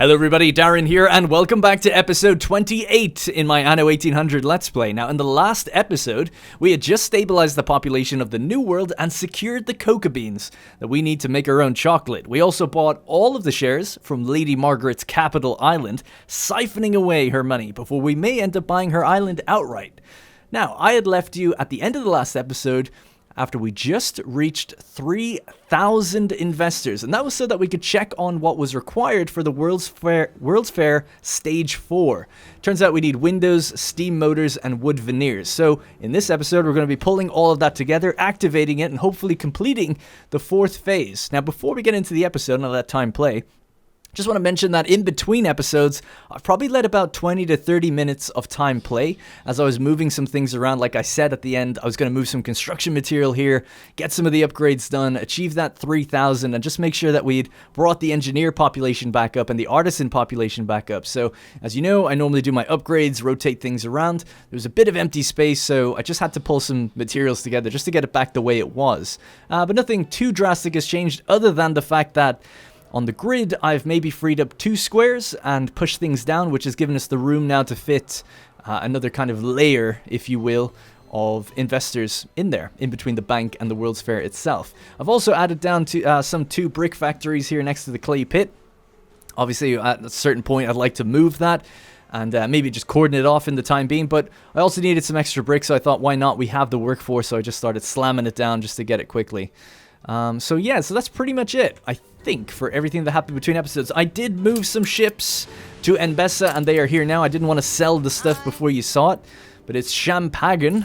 Hello everybody, Darren here, and welcome back to episode 28 in my Anno 1800 Let's Play. Now, in the last episode, we had just stabilized the population of the New World and secured the cocoa beans that we need to make our own chocolate. We also bought all of the shares from Lady Margaret's capital island, siphoning away her money before we may end up buying her island outright. Now, I had left you at the end of the last episode after we just reached 3,000 investors, and that was so that we could check on what was required for the World's Fair Stage 4. Turns out we need windows, steam motors, and wood veneers. So in this episode, we're going to be pulling all of that together, activating it, and hopefully completing the 4th phase. Now, before we get into the episode and I'll let time play, just want to mention that in between episodes, I've probably let about 20 to 30 minutes of time play as I was moving some things around. Like I said at the end, I was going to move some construction material here, get some of the upgrades done, achieve that 3,000, and just make sure that we'd brought the engineer population back up and the artisan population back up. So, as you know, I normally do my upgrades, rotate things around. There was a bit of empty space, so I just had to pull some materials together just to get it back the way it was. But nothing too drastic has changed other than the fact that on the grid, I've maybe freed up 2 squares and pushed things down, which has given us the room now to fit another kind of layer, if you will, of investors in there, in between the bank and the World's Fair itself. I've also added down to some 2 brick factories here next to the clay pit. Obviously, at a certain point, I'd like to move that and maybe just cordon it off in the time being, but I also needed some extra bricks, so I thought, why not? We have the workforce, so I just started slamming it down just to get it quickly. So that's pretty much it, I think, for everything that happened between episodes. I did move some ships to Enbessa, and they are here now. I didn't want to sell the stuff before you saw it, but it's Champagne,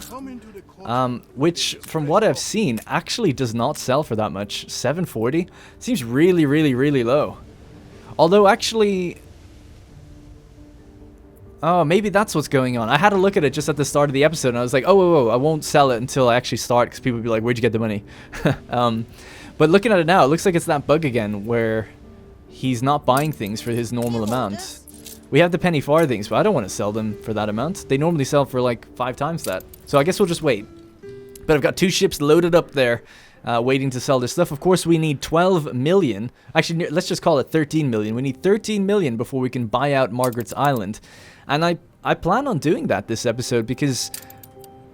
which, from what I've seen, actually does not sell for that much. 740 seems really, really, really low. Although, actually, oh, maybe that's what's going on. I had a look at it just at the start of the episode, and I was like, oh, whoa, I won't sell it until I actually start, because people will be like, where'd you get the money? But looking at it now, it looks like it's that bug again, where he's not buying things for his normal amount. We have the penny farthings, but I don't want to sell them for that amount. They normally sell for like 5 times that. So I guess we'll just wait. But I've got 2 ships loaded up there, waiting to sell this stuff. Of course, we need 12 million. Actually, let's just call it 13 million. We need 13 million before we can buy out Margaret's Island. And I plan on doing that this episode because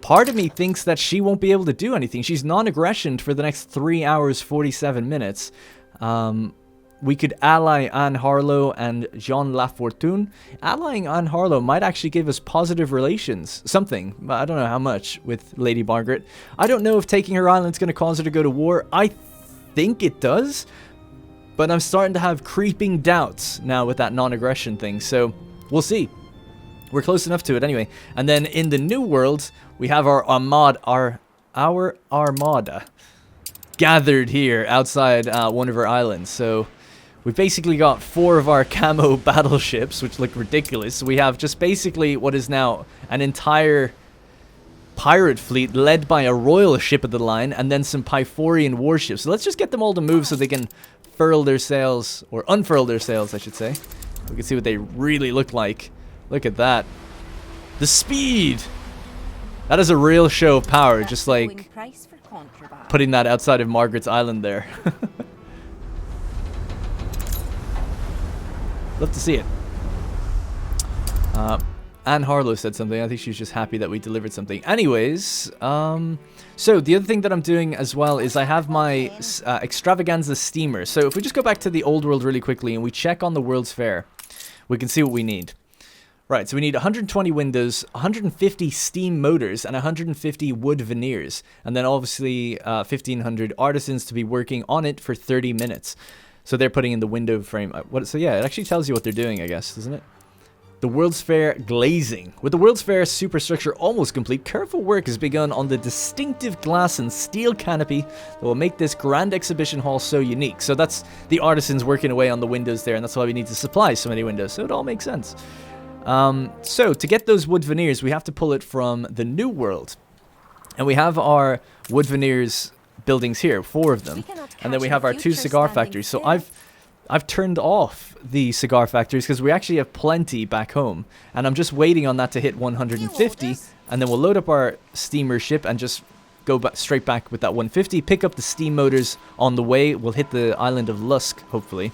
part of me thinks that she won't be able to do anything. She's non-aggressioned for the next 3 hours, 47 minutes. We could ally Anne Harlow and Jean Lafortune. Allying Anne Harlow might actually give us positive relations. Something, but I don't know how much, with Lady Margaret. I don't know if taking her island is going to cause her to go to war. I think it does, but I'm starting to have creeping doubts now with that non-aggression thing, so we'll see. We're close enough to it anyway. And then in the New World, we have our armada gathered here outside one of our islands. So we've basically got 4 of our camo battleships, which look ridiculous. We have just basically what is now an entire pirate fleet led by a royal ship of the line and then some Pyphorian warships. So let's just get them all to move so they can furl their sails, or unfurl their sails, I should say. We can see what they really look like. Look at that. The speed! That is a real show of power, just like putting that outside of Margaret's Island there. Love to see it. Anne Harlow said something. I think she was just happy that we delivered something. Anyways, so the other thing that I'm doing as well is I have my extravaganza steamer. So if we just go back to the old world really quickly and we check on the World's Fair, we can see what we need. Right, so we need 120 windows, 150 steam motors, and 150 wood veneers. And then obviously 1,500 artisans to be working on it for 30 minutes. So they're putting in the window frame. So yeah, it actually tells you what they're doing, I guess, doesn't it? The World's Fair glazing. With the World's Fair superstructure almost complete, careful work has begun on the distinctive glass and steel canopy that will make this grand exhibition hall so unique. So that's the artisans working away on the windows there, and that's why we need to supply so many windows. So it all makes sense. So to get those wood veneers, we have to pull it from the New World. And we have our wood veneers buildings here, 4 of them. And then we have our 2 cigar factories. So I've turned off the cigar factories because we actually have plenty back home. And I'm just waiting on that to hit 150. And then we'll load up our steamer ship and just go straight back with that 150. Pick up the steam motors on the way. We'll hit the island of Lusk, hopefully.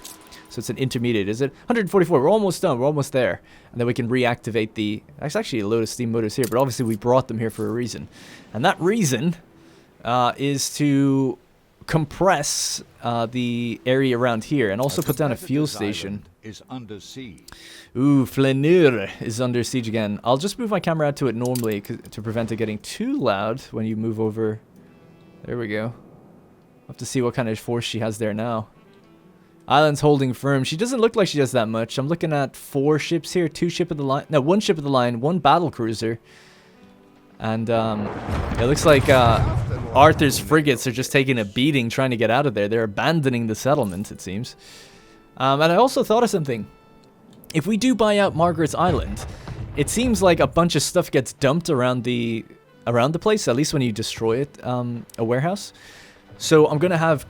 So it's an intermediate, is it? 144. We're almost done. We're almost there. And then we can reactivate the... There's actually a load of steam motors here, but obviously we brought them here for a reason. And that reason is to compress the area around here and also put down a fuel station. Is under siege. Ooh, Flaneur is under siege again. I'll just move my camera out to it normally to prevent it getting too loud when you move over. There we go. I'll have to see what kind of force she has there now. Island's holding firm. She doesn't look like she does that much. I'm looking at 4 ships here. 2 ship of the line. No, 1 ship of the line. 1 battle cruiser. And it looks like Arthur's frigates are just taking a beating trying to get out of there. They're abandoning the settlement, it seems. And I also thought of something. If we do buy out Margaret's Island, it seems like a bunch of stuff gets dumped around the place, at least when you destroy it, a warehouse. So I'm going to have,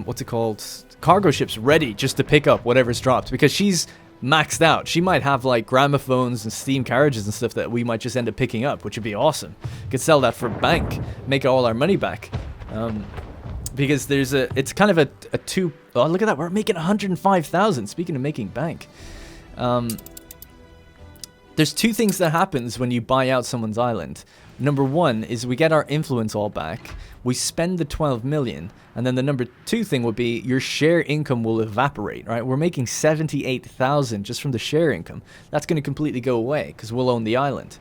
what's it called, cargo ships ready just to pick up whatever's dropped, because she's maxed out. She might have like gramophones and steam carriages and stuff that we might just end up picking up, which would be awesome. Could sell that for bank, make all our money back. Because there's it's kind of a two... Oh, look at that. We're making 105,000. Speaking of making bank. There's 2 things that happens when you buy out someone's island. Number 1 is we get our influence all back. We spend the 12 million. And then the number 2 thing would be your share income will evaporate, right? We're making 78,000 just from the share income. That's going to completely go away because we'll own the island.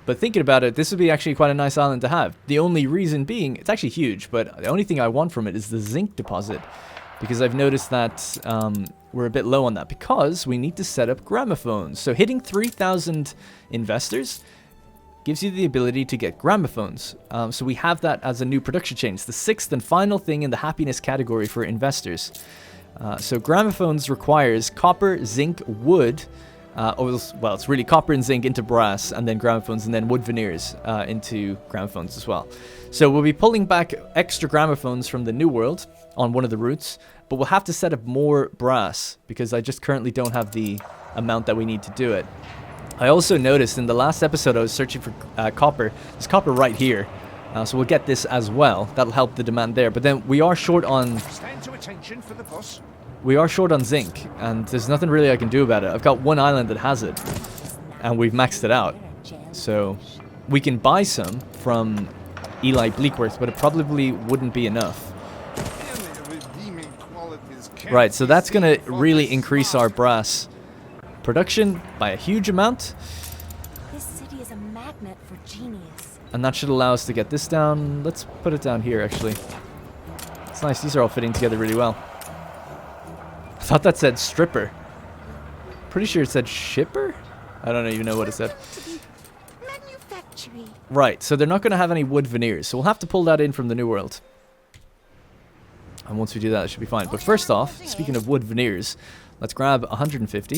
But thinking about it, this would be actually quite a nice island to have. The only reason being, it's actually huge, but the only thing I want from it is the zinc deposit. Because I've noticed that we're a bit low on that because we need to set up gramophones. So hitting 3,000 investors gives you the ability to get gramophones. So we have that as a new production chain. It's the 6th and final thing in the happiness category for investors. So gramophones requires copper, zinc, wood. Well, it's really copper and zinc into brass, and then gramophones, and then wood veneers into gramophones as well. So we'll be pulling back extra gramophones from the New World on one of the routes, but we'll have to set up more brass because I just currently don't have the amount that we need to do it. I also noticed in the last episode I was searching for copper. There's copper right here, so we'll get this as well. That'll help the demand there. But then we are short on... Stand to attention for the boss. We are short on zinc, and there's nothing really I can do about it. I've got 1 island that has it, and we've maxed it out. So we can buy some from Eli Bleakworth, but it probably wouldn't be enough. Right, so that's going to really increase our brass production by a huge amount. This city is a magnet for genius. And that should allow us to get this down. Let's put it down here, actually. It's nice. These are all fitting together really well. I thought that said stripper. Pretty sure it said shipper? I don't even know what it said. Right, so they're not going to have any wood veneers, so we'll have to pull that in from the New World. And once we do that, it should be fine. But first off, speaking of wood veneers, let's grab 150.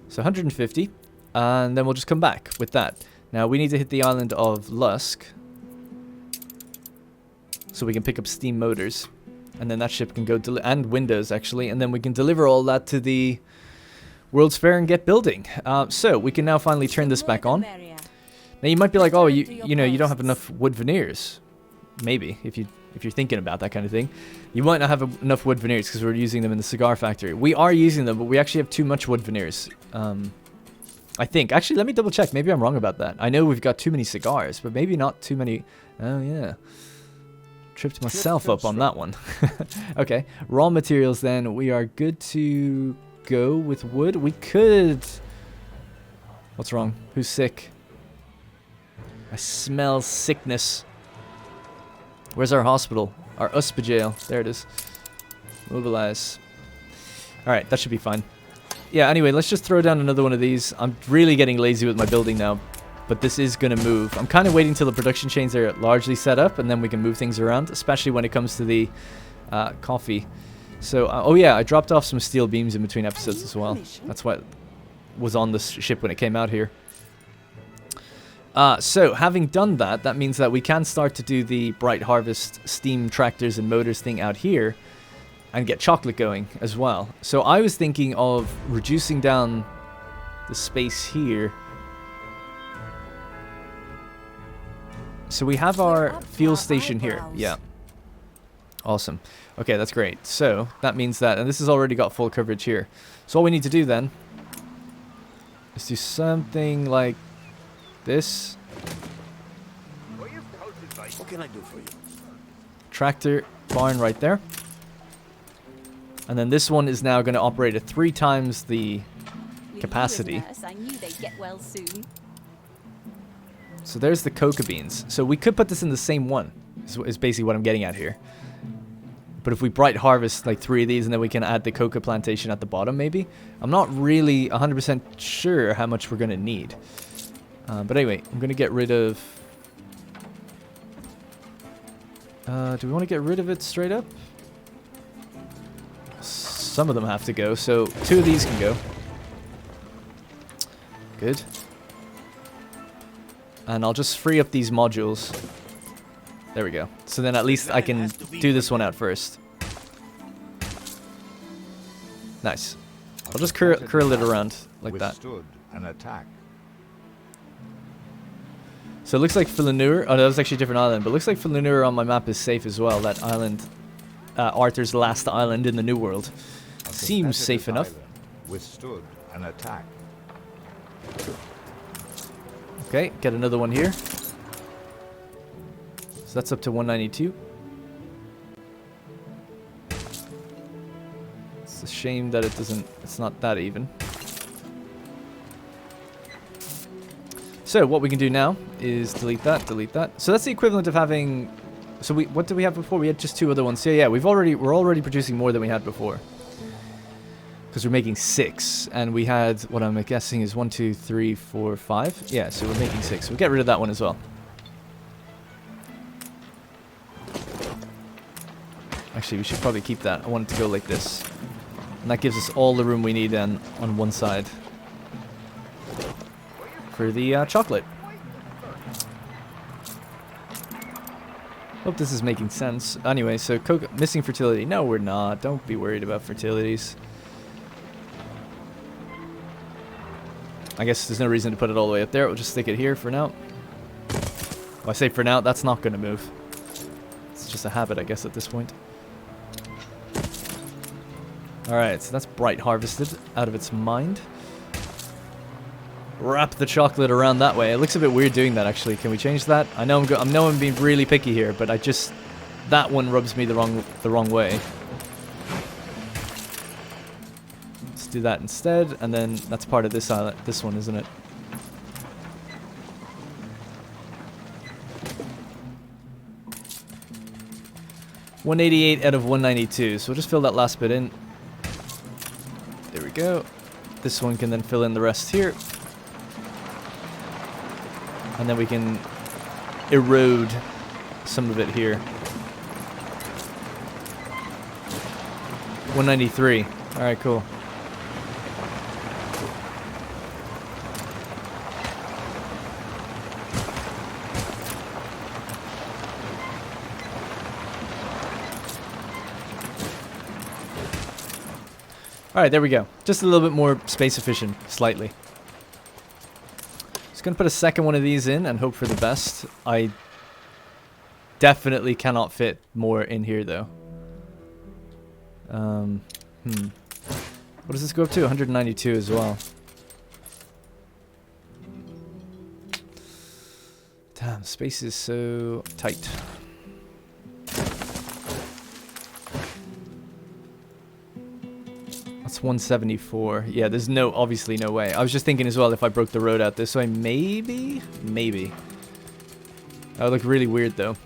So 150, and then we'll just come back with that. Now, we need to hit the island of Lusk, so we can pick up steam motors, and then that ship can go and windows actually, and then we can deliver all that to the World's Fair and get building. So we can now finally turn this back on. Now you might be like, oh, you know, you don't have enough wood veneers. Maybe if you're thinking about that kind of thing, you might not have enough wood veneers because we're using them in the cigar factory. We are using them, but we actually have too much wood veneers. I think. Actually, let me double check. Maybe I'm wrong about that. I know we've got too many cigars, but maybe not too many. Oh yeah. Tripped myself up on that one. Okay, raw materials then. We are good to go with wood. We could... What's wrong? Who's sick? I smell sickness. Where's our hospital? Our USPA jail. There it is. Mobilize. Alright, that should be fine. Yeah, anyway, let's just throw down another one of these. I'm really getting lazy with my building now, but this is going to move. I'm kind of waiting till the production chains are largely set up, and then we can move things around, especially when it comes to the coffee. So, oh yeah, I dropped off some steel beams in between episodes as well. That's what was on the ship when it came out here. So, having done that, that means that we can start to do the Bright Harvest steam tractors and motors thing out here and get chocolate going as well. So, I was thinking of reducing down the space here. So, we have our fuel station here. Yeah. Awesome. Okay, that's great. So that means that, and this has already got full coverage here. So all we need to do then is do something like this. What can I do for you? Tractor barn right there. And then this one is now going to operate at 3 times the capacity. With you as nurse, I knew they'd get well soon. So there's the coca beans. So we could put this in the same one, is basically what I'm getting at here. But if we bright harvest like 3 of these and then we can add the coca plantation at the bottom maybe. I'm not really 100% sure how much we're going to need. But anyway, I'm going to get rid of... do we want to get rid of it straight up? Some of them have to go, so 2 of these can go. Good. And I'll just free up these modules. There we go. So then at least I can do this one out first. Nice. I'll just curl it around like that. Withstood an attack. So it looks like Filanur. Oh, that was actually a different island. But it looks like Filanur on my map is safe as well. That island, Arthur's last island in the New World, seems safe enough. Withstood an attack. Okay, get another one here. So that's up to 192. It's a shame that it's not that even. So what we can do now is delete that, delete that. So that's the equivalent of having... So what did we have before? We had just 2 other ones. So yeah, we're already producing more than we had before. Because we're making 6, and we had, what I'm guessing is 1, 2, 3, 4, 5. Yeah, so we're making 6. We'll get rid of that one as well. Actually, we should probably keep that. I want it to go like this. And that gives us all the room we need then on one side. For the chocolate. Hope this is making sense. Anyway, so missing fertility. No, we're not. Don't be worried about fertilities. I guess there's no reason to put it all the way up there. We'll just stick it here for now. Well, I say for now, that's not going to move. It's just a habit, I guess, at this point. Alright, so that's bright harvested out of its mind. Wrap the chocolate around that way. It looks a bit weird doing that, actually. Can we change that? I know I'm being really picky here, but that one rubs me the wrong way. Let's do that instead, and then that's part of this island, this one, isn't it? $188 out of 192. So we'll just fill that last bit in. There we go. This one can then fill in the rest here. And then we can erode some of it here. 193. Alright, cool. Alright, there we go. Just a little bit more space efficient, slightly. Just gonna put a second one of these in and hope for the best. I definitely cannot fit more in here, though. What does this go up to? 192 as well. Damn, space is so tight. That's 174. Yeah, there's obviously no way. I was just thinking as well, if I broke the road out this way, maybe. That would look really weird, though.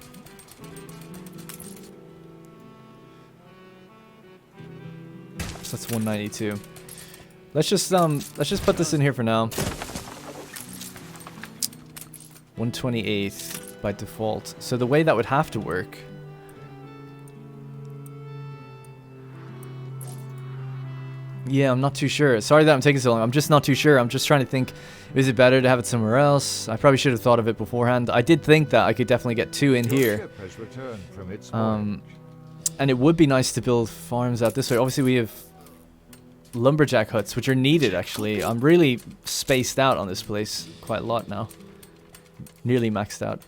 So that's 192. Let's just put this in here for now. 128 by default. So the way that would have to work. Yeah, I'm not too sure. Sorry that I'm taking so long. I'm just not too sure. I'm just trying to think, is it better to have it somewhere else? I probably should have thought of it beforehand. I did think that I could definitely get 2 in here. And it would be nice to build farms out this way. Obviously, we have lumberjack huts, which are needed, actually. I'm really spaced out on this place quite a lot now. Nearly maxed out.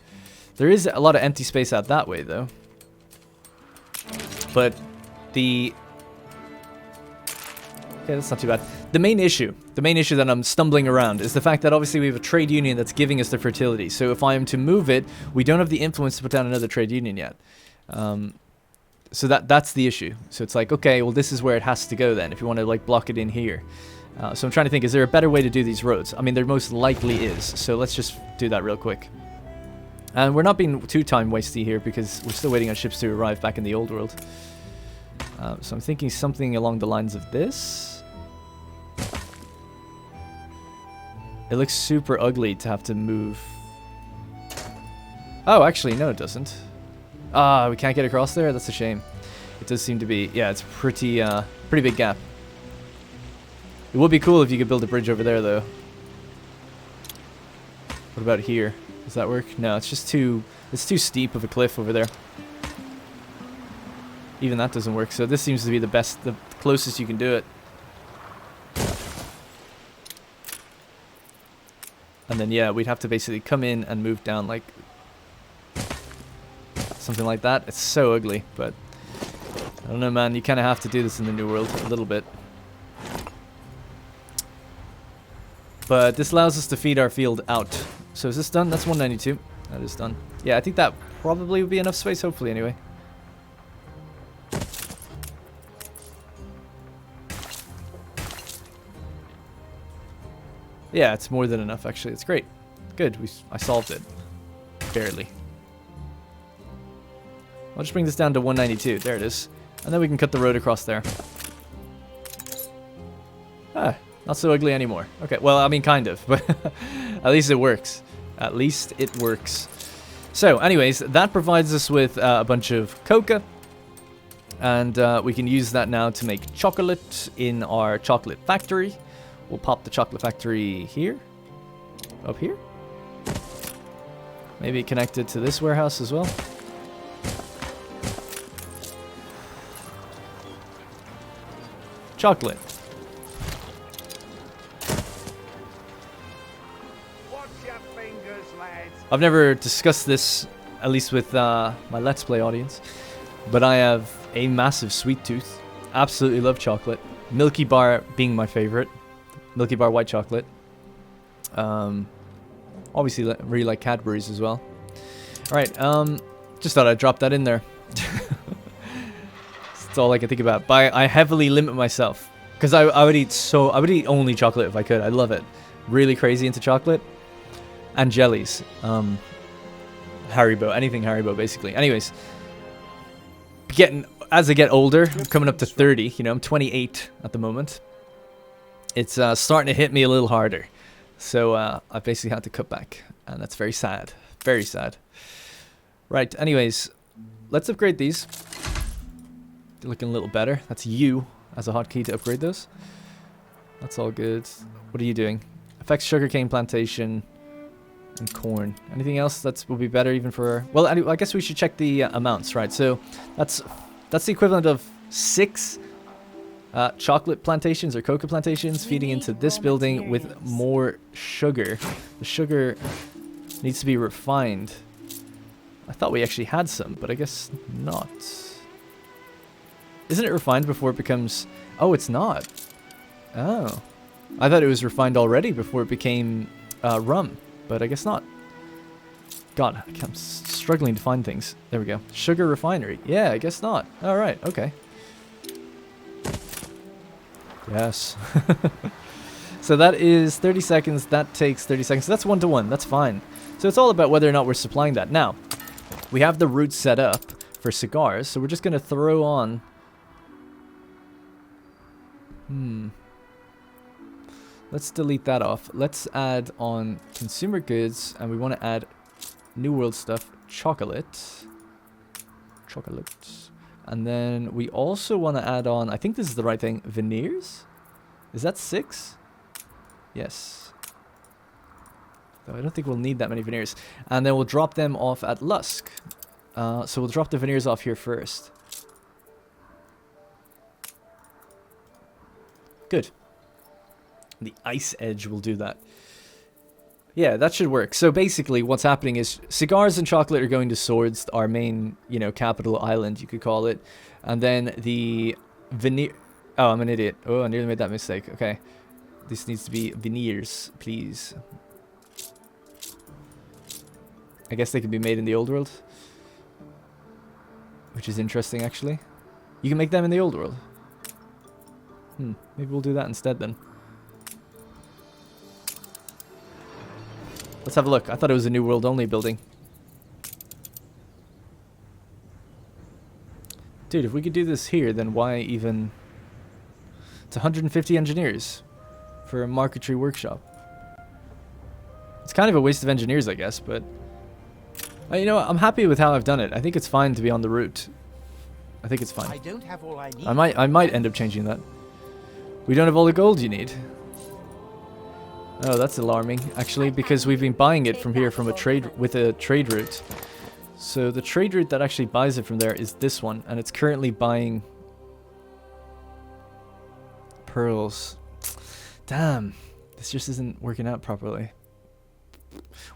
There is a lot of empty space out that way, though. But the... Okay, that's not too bad. The main issue that I'm stumbling around is the fact that obviously we have a trade union that's giving us the fertility. So if I am to move it, we don't have the influence to put down another trade union yet. So that's the issue. So it's like, okay, well this is where it has to go then, if you want to like block it in here. So I'm trying to think, is there a better way to do these roads? I mean, there most likely is. So let's just do that real quick. And we're not being too time wasty here because we're still waiting on ships to arrive back in the old world. So I'm thinking something along the lines of this. It looks super ugly to have to move. Oh, actually, no, it doesn't. Ah, we can't get across there? That's a shame. It does seem to be... Yeah, it's a pretty big gap. It would be cool if you could build a bridge over there, though. What about here? Does that work? No, it's just too... It's too steep of a cliff over there. Even that doesn't work, so this seems to be the best, the closest you can do it. And then, yeah, we'd have to basically come in and move down, like... something like that. It's so ugly, but... I don't know, man. You kind of have to do this in the New World a little bit. But this allows us to feed our field out. So is this done? That's 192. That is done. Yeah, I think that probably would be enough space, hopefully, anyway. Yeah, it's more than enough, actually. It's great. Good. I solved it. Barely. I'll just bring this down to 192. There it is. And then we can cut the road across there. Ah, not so ugly anymore. Okay, well, I mean, kind of. But at least it works. At least it works. So, anyways, that provides us with a bunch of coca. And we can use that now to make chocolate in our chocolate factory. We'll pop the chocolate factory here. Up here. Maybe connected to this warehouse as well. Chocolate. Watch your fingers, lads. I've never discussed this, at least with my Let's Play audience, but I have a massive sweet tooth. Absolutely love chocolate. Milky Bar being my favorite. Milky Bar white chocolate. Obviously, really like Cadbury's as well. Alright, just thought I'd drop that in there. That's all I can think about. But I heavily limit myself. Because I would eat only chocolate if I could. I love it. Really crazy into chocolate. And jellies. Haribo. Anything Haribo, basically. Anyways. As I get older, I'm coming up to 30. You know, I'm 28 at the moment. It's starting to hit me a little harder. So I basically had to cut back. And that's very sad. Very sad. Right, anyways. Let's upgrade these. They're looking a little better. That's U as a hotkey to upgrade those. That's all good. What are you doing? Affects sugarcane plantation and corn. Anything else that will be better even for... Well, I guess we should check the amounts, right? So that's the equivalent of 6 chocolate plantations or cocoa plantations feeding into this building with more sugar. The sugar needs to be refined. I thought we actually had some, but I guess not. Isn't it refined before it becomes... Oh, it's not. Oh. I thought it was refined already before it became rum, but I guess not. God, I'm struggling to find things. There we go. Sugar refinery. Yeah, I guess not. Alright, okay. Yes. So that is 30 seconds. That takes 30 seconds. So that's 1 to 1. That's fine. So it's all about whether or not we're supplying that. Now, we have the route set up for cigars, so we're just going to throw on... Let's delete that off. Let's add on consumer goods, and we want to add New World stuff, chocolate. And then we also want to add on, I think this is the right thing, veneers? Is that 6? Yes. Though I don't think we'll need that many veneers. And then we'll drop them off at Lusk. So we'll drop the veneers off here first. Good. The Ice Edge will do that. Yeah, that should work. So basically what's happening is cigars and chocolate are going to Swords, our main, you know, capital island, you could call it. And then the veneer... Oh, I'm an idiot. Oh, I nearly made that mistake. Okay. This needs to be veneers, please. I guess they can be made in the old world. Which is interesting, actually. You can make them in the old world. Maybe we'll do that instead, then. Let's have a look. I thought it was a New World only building. Dude, if we could do this here, then why even... It's 150 engineers for a marquetry workshop. It's kind of a waste of engineers, I guess, but... you know what? I'm happy with how I've done it. I think it's fine to be on the route. I think it's fine. I don't have all I need. I might end up changing that. We don't have all the gold you need. Oh, that's alarming, actually, because we've been buying it from here from a trade route. So the trade route that actually buys it from there is this one, and it's currently buying pearls. Damn, this just isn't working out properly.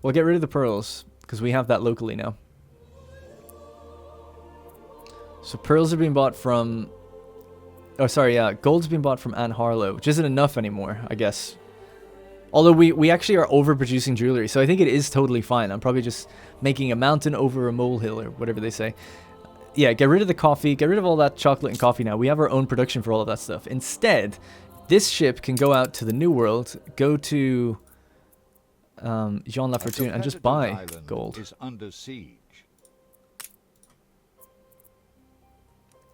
Well, get rid of the pearls, because we have that locally now. So pearls are being bought from... Oh, sorry, yeah, gold's being bought from Anne Harlow, which isn't enough anymore, I guess. Although we actually are overproducing jewelry, so I think it is totally fine. I'm probably just making a mountain over a molehill, or whatever they say. Yeah, get rid of the coffee, get rid of all that chocolate and coffee now. We have our own production for all of that stuff. Instead, this ship can go out to the New World, go to Jean Lafortune, and just buy gold. Is under siege.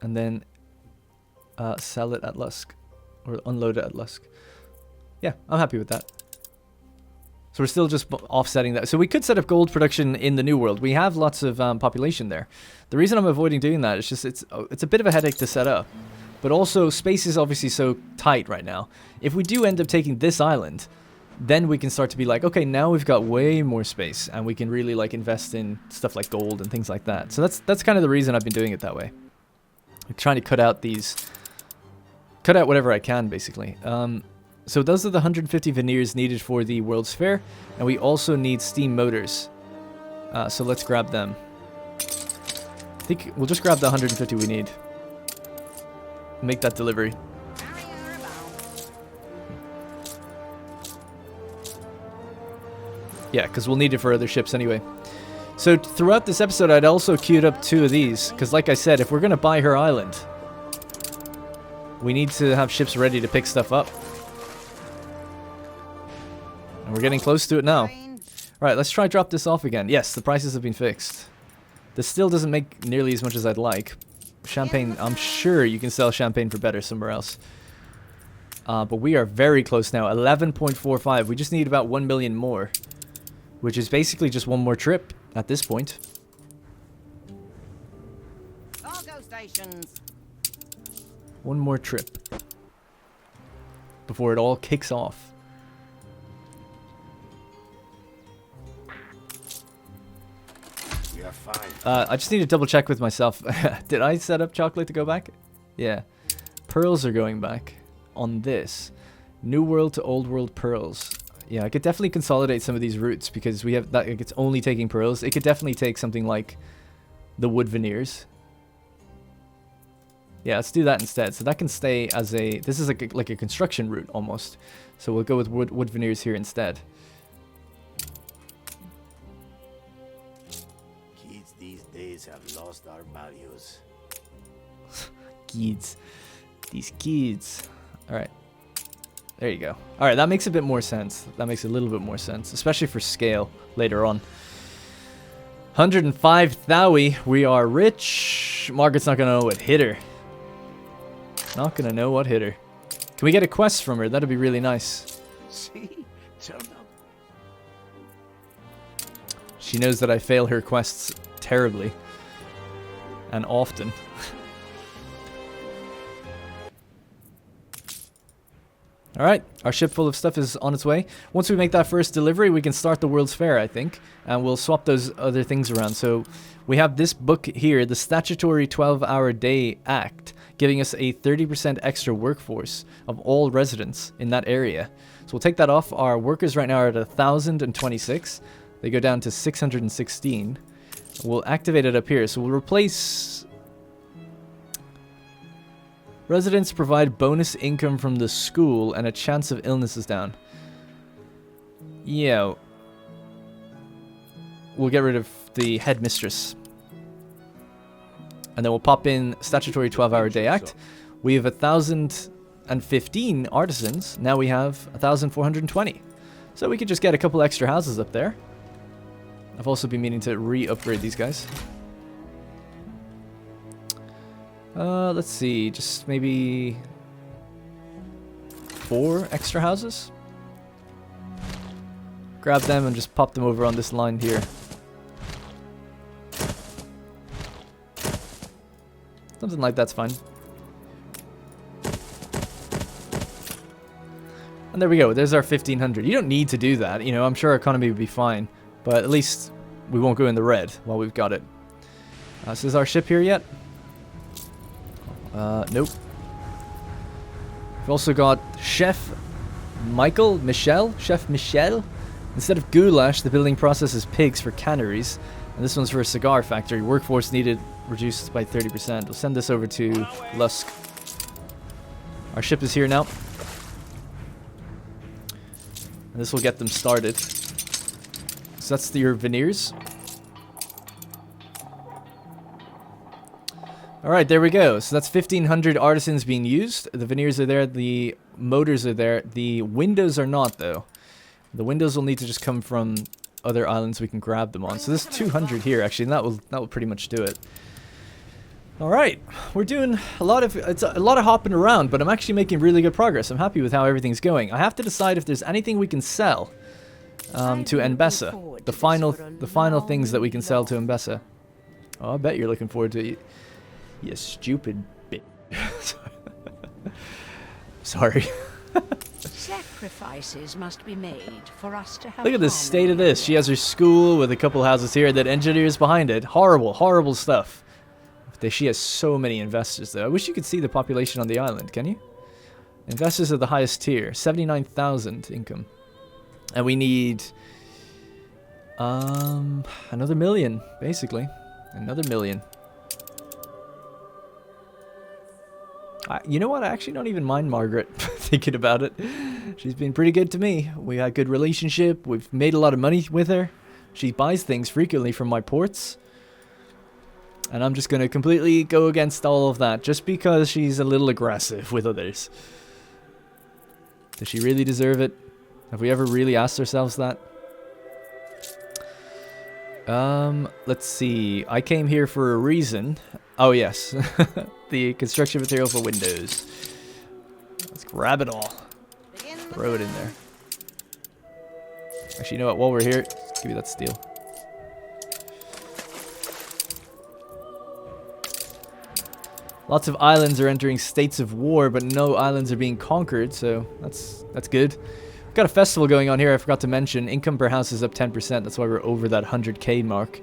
And then sell it at Lusk, or unload it at Lusk. Yeah, I'm happy with that. So we're still just offsetting that. So we could set up gold production in the New World. We have lots of population there. The reason I'm avoiding doing that is just it's a bit of a headache to set up. But also, space is obviously so tight right now. If we do end up taking this island, then we can start to be like, okay, now we've got way more space, and we can really like invest in stuff like gold and things like that. So that's kind of the reason I've been doing it that way. I'm trying to cut out whatever I can, basically. So those are the 150 veneers needed for the World's Fair, and we also need steam motors. So let's grab them. I think we'll just grab the 150 we need. Make that delivery. Yeah, because we'll need it for other ships anyway. So throughout this episode, I'd also queued up 2 of these, because like I said, if we're going to buy her island, we need to have ships ready to pick stuff up. And we're getting close to it now. Alright, let's try drop this off again. Yes, the prices have been fixed. This still doesn't make nearly as much as I'd like. Champagne, I'm sure you can sell champagne for better somewhere else. But we are very close now. 11.45. We just need about 1 million more. Which is basically just one more trip at this point. Cargo stations. One more trip. Before it all kicks off. We are fine. I just need to double check with myself. Did I set up chocolate to go back? Yeah. Pearls are going back on this. New World to Old World pearls. Yeah, I could definitely consolidate some of these routes because we have that. Like, it's only taking pearls. It could definitely take something like the wood veneers. Yeah, let's do that instead. So that can stay as a... This is like a construction route almost. So we'll go with wood veneers here instead. Kids these days have lost our values. Kids. These kids. Alright. There you go. Alright, that makes a bit more sense. That makes a little bit more sense. Especially for scale later on. 105 Thaui. We are rich. Margaret's not going to know what hit her. Not going to know what hit her. Can we get a quest from her? That'd be really nice. See? Turn up. She knows that I fail her quests terribly. And often. Alright, our ship full of stuff is on its way. Once we make that first delivery, we can start the World's Fair, I think. And we'll swap those other things around. So we have this book here, the Statutory 12-Hour Day Act, giving us a 30% extra workforce of all residents in that area. So we'll take that off. Our workers right now are at 1,026. They go down to 616. We'll activate it up here. So we'll replace... Residents provide bonus income from the school and a chance of illness is down. Yeah. We'll get rid of the headmistress. And then we'll pop in Statutory 12-Hour Day Act. We have 1,015 artisans. Now we have 1,420. So we could just get a couple extra houses up there. I've also been meaning to re-upgrade these guys. Let's see, just maybe 4 extra houses. Grab them and just pop them over on this line here. Something like that's fine. And there we go, there's our 1,500. You don't need to do that, you know, I'm sure our economy would be fine. But at least we won't go in the red while we've got it. So is our ship here yet? Nope. We've also got Chef Michel. Instead of goulash, the building processes pigs for canneries. And this one's for a cigar factory. Workforce needed reduced by 30%. We'll send this over to Lusk. Our ship is here now. And this will get them started. So that's your veneers. Alright, there we go. So that's 1,500 artisans being used. The veneers are there, the motors are there. The windows are not, though. The windows will need to just come from other islands we can grab them on. So there's 200 here, actually, and that will pretty much do it. Alright, we're doing a lot of hopping around, but I'm actually making really good progress. I'm happy with how everything's going. I have to decide if there's anything we can sell to Mbessa. The final things that we can sell to Mbessa. Oh, I bet you're looking forward to it. You stupid bitch. Sorry. Sacrifices must be made for us to have. Look at the state of this. She has her school with a couple houses here, that engineers behind it. Horrible, horrible stuff. She has so many investors, though. I wish you could see the population on the island, can you? Investors are the highest tier. 79,000 income. And we need... another million, basically. Another million. You know what? I actually don't even mind Margaret, thinking about it. She's been pretty good to me. We had a good relationship. We've made a lot of money with her. She buys things frequently from my ports. And I'm just going to completely go against all of that, just because she's a little aggressive with others. Does she really deserve it? Have we ever really asked ourselves that? Let's see. I came here for a reason. Oh, yes. The construction material for windows. Let's grab it all. Throw it in there. Actually, you know what? While we're here, give me that steel. Lots of islands are entering states of war, but no islands are being conquered, so that's good. We've got a festival going on here, I forgot to mention. Income per house is up 10%, that's why we're over that 100k mark.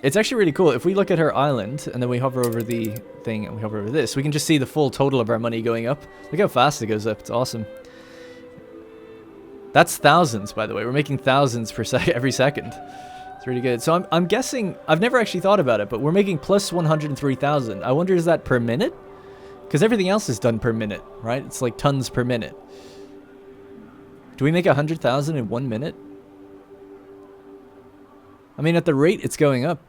It's actually really cool. If we look at her island, and then we hover over the thing, and we hover over this, we can just see the full total of our money going up. Look how fast it goes up. It's awesome. That's thousands, by the way. We're making thousands per every second. It's really good. So I'm guessing, I've never actually thought about it, but we're making plus 103,000. I wonder, is that per minute? Because everything else is done per minute, right? It's like tons per minute. Do we make 100,000 in 1 minute? I mean, at the rate it's going up.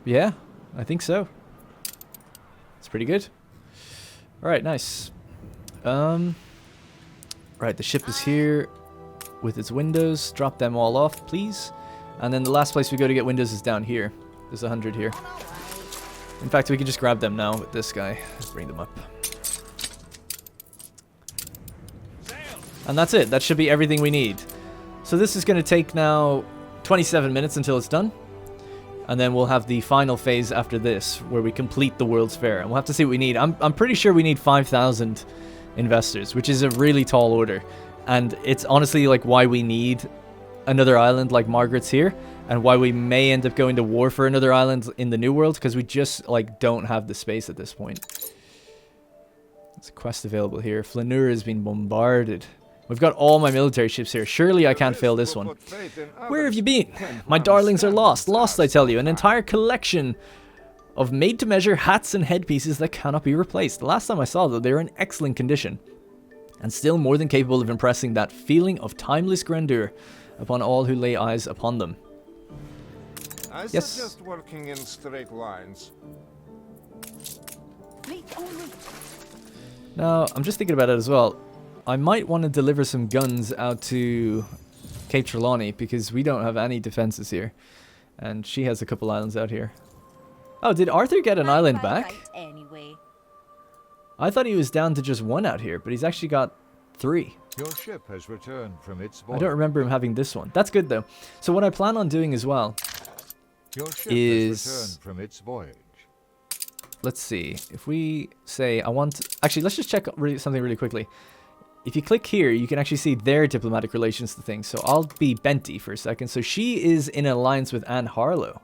Yeah, I think so. It's pretty good. Alright, nice. Right, the ship is here with its windows. Drop them all off, please. And then the last place we go to get windows is down here. There's 100 here. In fact, we can just grab them now with this guy. Bring them up. And that's it. That should be everything we need. So this is going to take now 27 minutes until it's done. And then we'll have the final phase after this, where we complete the World's Fair. And we'll have to see what we need. I'm pretty sure we need 5,000 investors, which is a really tall order. And it's honestly like why we need another island like Margaret's here. And why we may end up going to war for another island in the New World. Because we just like don't have the space at this point. There's a quest available here. Flaneur has been bombarded. We've got all my military ships here. Surely I can't fail this one. Where have you been? My darlings are lost. Lost, I tell you. An entire collection of made-to-measure hats and headpieces that cannot be replaced. The last time I saw them, they were in excellent condition. And still more than capable of impressing that feeling of timeless grandeur upon all who lay eyes upon them. I Yes. suggest working in straight lines. Now, I'm just thinking about it as well. I might want to deliver some guns out to Cape Trelawney because we don't have any defenses here. And she has a couple islands out here. Oh, did Arthur get an island back? Anyway. I thought he was down to just one out here, but he's actually got 3. Your ship has returned from its I voyage. don't remember him having this one. That's good though. So what I plan on doing as well Your ship is... has returned from its voyage. Let's see. If we say I want... Actually, let's just check something really quickly. If you click here, you can actually see their diplomatic relations to things. So I'll be Benty for a second. So she is in an alliance with Anne Harlow.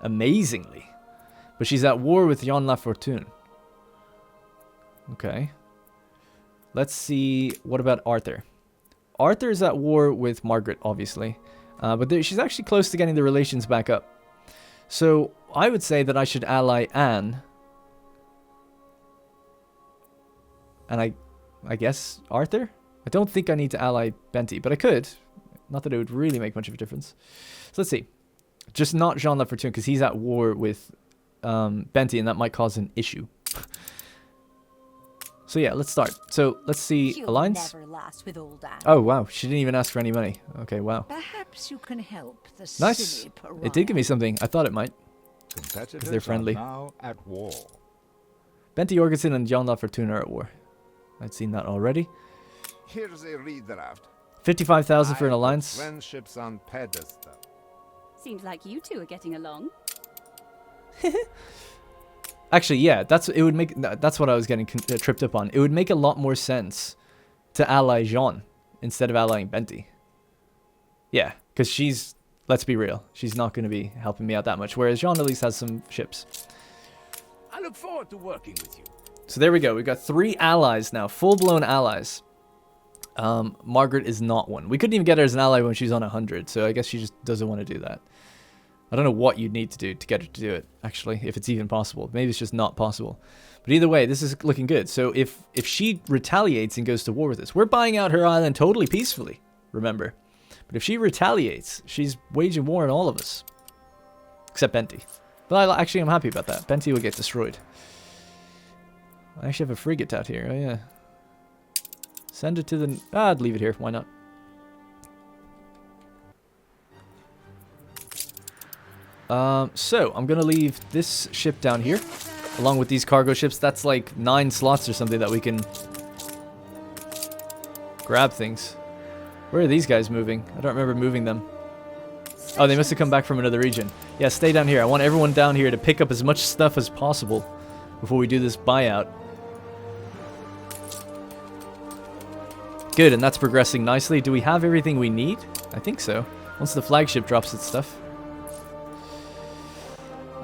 Amazingly. But she's at war with Jean Lafortune. Okay. Let's see. What about Arthur? Arthur is at war with Margaret, obviously. But she's actually close to getting the relations back up. So I would say that I should ally Anne. And I guess Arthur? I don't think I need to ally Benty, but I could. Not that it would really make much of a difference. So let's see. Just not Jean Lafortune, because he's at war with Benty, and that might cause an issue. So yeah, let's start. So let's see. You'll Alliance? never last with old Anne. Oh, wow. She didn't even ask for any money. Okay, wow. Perhaps you can help the Nice. silly It did give me something. I thought it might. Competitors they're friendly. are now at war. Benty Jorgensen and Jean Lafortune are at war. I'd seen that already. Here's a redraft. 55,000 for I an put alliance. Friendships on pedestal. Seems like you two are getting along. Actually, yeah, that's what I was getting tripped up on. It would make a lot more sense to ally Jean instead of allying Benty. Yeah, because she's, let's be real, she's not going to be helping me out that much, whereas Jean at least has some ships. I look forward to working with you. So there we go. We've got 3 allies now, full-blown allies. Margaret is not one. We couldn't even get her as an ally when she's on 100, so I guess she just doesn't want to do that. I don't know what you'd need to do to get her to do it, actually, if it's even possible. Maybe it's just not possible. But either way, this is looking good. So if she retaliates and goes to war with us, we're buying out her island totally peacefully, remember. But if she retaliates, she's waging war on all of us. Except Benty. But actually, I'm happy about that. Benty will get destroyed. I actually have a frigate out here. Oh, yeah. Send it to the... I'd leave it here. Why not? So, I'm going to leave this ship down here. Along with these cargo ships. That's like 9 slots or something that we can... grab things. Where are these guys moving? I don't remember moving them. Oh, they must have come back from another region. Yeah, stay down here. I want everyone down here to pick up as much stuff as possible before we do this buyout. Good, and that's progressing nicely. Do we have everything we need? I think so. Once the flagship drops its stuff.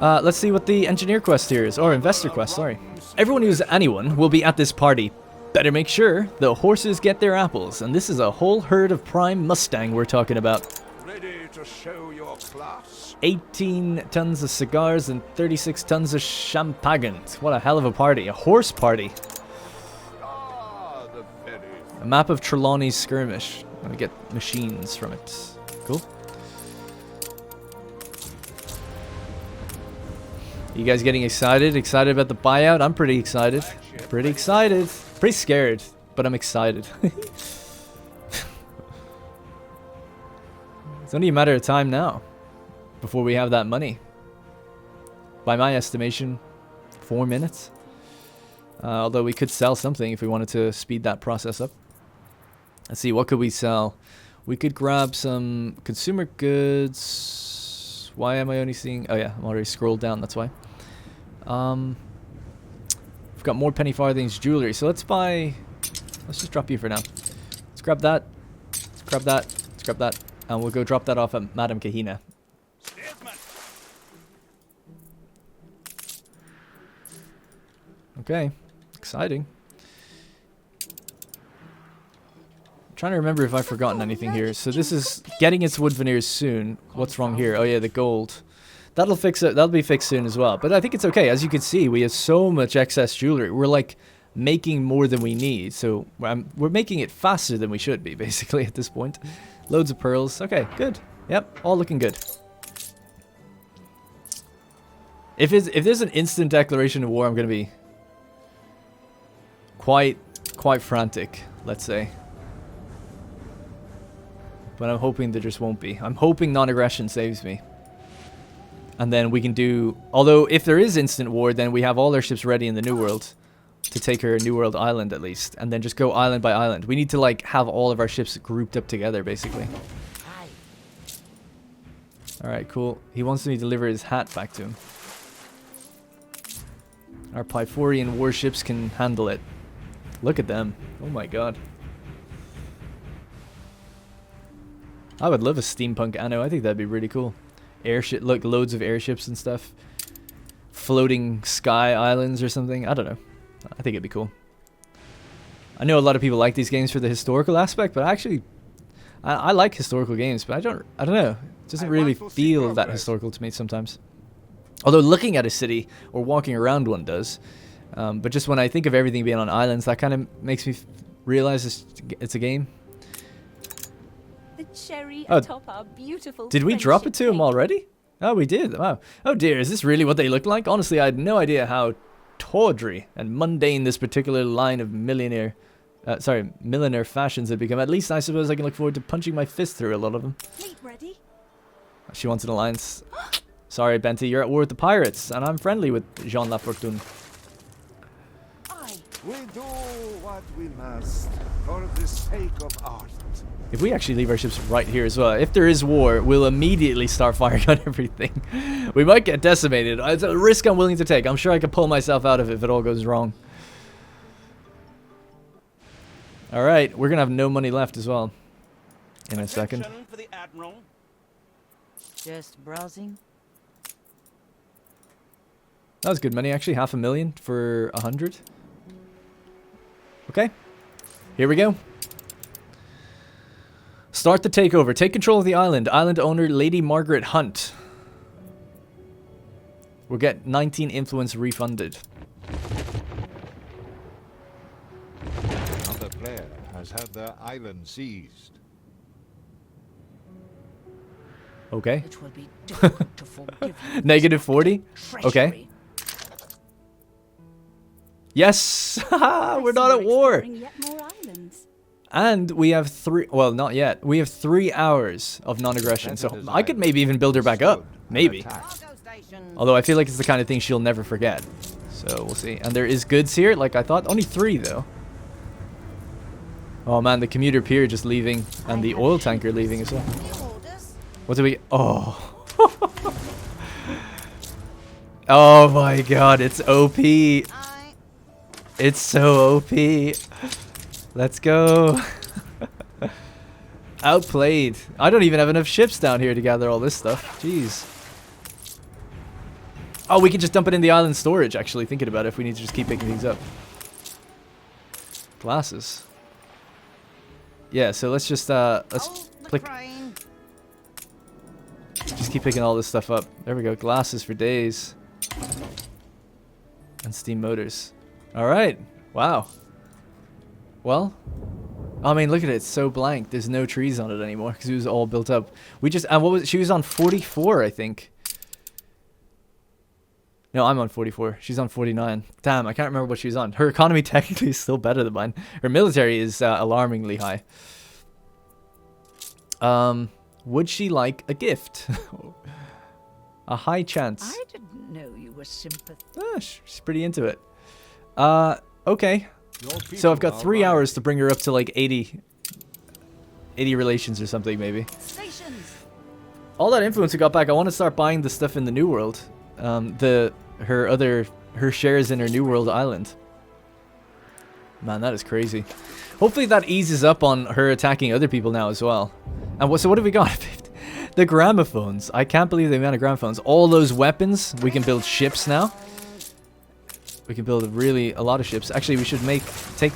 Let's see what the engineer quest here is. Or investor quest, sorry. Everyone who's anyone will be at this party. Better make sure the horses get their apples. And this is a whole herd of prime Mustang we're talking about. Ready to show your class. 18 tons of cigars and 36 tons of champagne. What a hell of a party. A horse party. Ah, the very A map of Trelawney's skirmish. I'm gonna get machines from it. Cool. You guys getting excited? Excited about the buyout? I'm pretty excited. Pretty excited. Pretty scared, but I'm excited. It's only a matter of time now before we have that money. By my estimation, 4 minutes. Although we could sell something if we wanted to speed that process up. Let's see, what could we sell? We could grab some consumer goods. Oops. Why am I only seeing... Oh yeah, I'm already scrolled down, that's why. We've got more penny farthings jewelry, so let's buy... Let's just drop you for now. Let's grab that. Let's grab that. Let's grab that. And we'll go drop that off at Madame Kahina. Okay. Exciting. I'm trying to remember if I've forgotten anything here. So this is getting its wood veneers soon. What's wrong here? Oh yeah, the gold. That'll fix it. That'll be fixed soon as well. But I think it's okay. As you can see, we have so much excess jewelry. We're like making more than we need. So we're making it faster than we should be, basically, at this point. Loads of pearls. Okay, good. Yep, all looking good. If there's an instant declaration of war, I'm going to be quite frantic, let's say. But I'm hoping there just won't be. I'm hoping non-aggression saves me. And then we can do... Although, if there is instant war, then we have all our ships ready in the New World to take her New World Island, at least. And then just go island by island. We need to, like, have all of our ships grouped up together, basically. Alright, cool. He wants me to deliver his hat back to him. Our Pyphorian warships can handle it. Look at them. Oh my god. I would love a steampunk Anno. I think that'd be really cool. Airship, look, loads of airships and stuff. Floating sky islands or something. I don't know. I think it'd be cool. I know a lot of people like these games for the historical aspect, but actually, I like historical games, but I don't know. It doesn't really feel that historical to me sometimes. Although looking at a city or walking around one does. But just when I think of everything being on islands, that kind of makes me realize it's a game. The cherry atop our beautiful. Did we drop it friendship to him cake. already? Oh, we did. Wow. Oh dear, is this really what they look like? Honestly, I had no idea how tawdry and mundane this particular line of millionaire fashions had become. At least I suppose I can look forward to punching my fist through a lot of them. Fleet ready? She wants an alliance. Sorry, Benty, you're at war with the pirates, and I'm friendly with Jean Lafortune. We do what we must for the sake of art. If we actually leave our ships right here as well, if there is war, we'll immediately start firing on everything. We might get decimated. It's a risk I'm willing to take. I'm sure I can pull myself out of it if it all goes wrong. Alright, we're going to have no money left as well. In a second. For the Admiral. Just browsing. That was good money, actually. 500,000 for 100. Okay. Here we go. Start the takeover. Take control of the island. Island owner, Lady Margaret Hunt. We'll get 19 influence refunded. Another player has had their island seized. Okay. It will be difficult to forgive you. Negative 40? Treachery. Okay. Yes! We're not at war! Exploring yet more islands. And we have well, not yet. We have 3 hours of non-aggression, so I could maybe even build her back up. Maybe. Cargo stations. Although I feel like it's the kind of thing she'll never forget. So we'll see. And there is goods here, like I thought. Only 3, though. Oh man, the commuter pier just leaving, and the oil tanker leaving as well. What do we... Oh. Oh my god, it's OP. It's so OP. Let's go. Outplayed. I don't even have enough ships down here to gather all this stuff. Jeez. Oh, we can just dump it in the island storage, actually, thinking about it, if we need to just keep picking things up. Glasses. Yeah, so let's just, click. Just keep picking all this stuff up. There we go. Glasses for days. And steam motors. Alright. Wow. Well, I mean, look at it. It's so blank. There's no trees on it anymore because it was all built up. We just, what was it? She was on 44, I think. No, I'm on 44. She's on 49. Damn, I can't remember what she was on. Her economy technically is still better than mine. Her military is alarmingly high. Would she like a gift? A high chance. I didn't know you were sympathetic. Ah, she's pretty into it. Okay. So I've got 3 hours to bring her up to like 80 relations or something, maybe. Stations. all that influence we got back, I want to start buying the stuff in the New World. Her shares in her New World island. Man, that is crazy. Hopefully that eases up on her attacking other people now as well. And so what have we got? The gramophones. I can't believe the amount of gramophones. All those weapons. We can build ships now. We can build really a lot of ships. Actually, we should take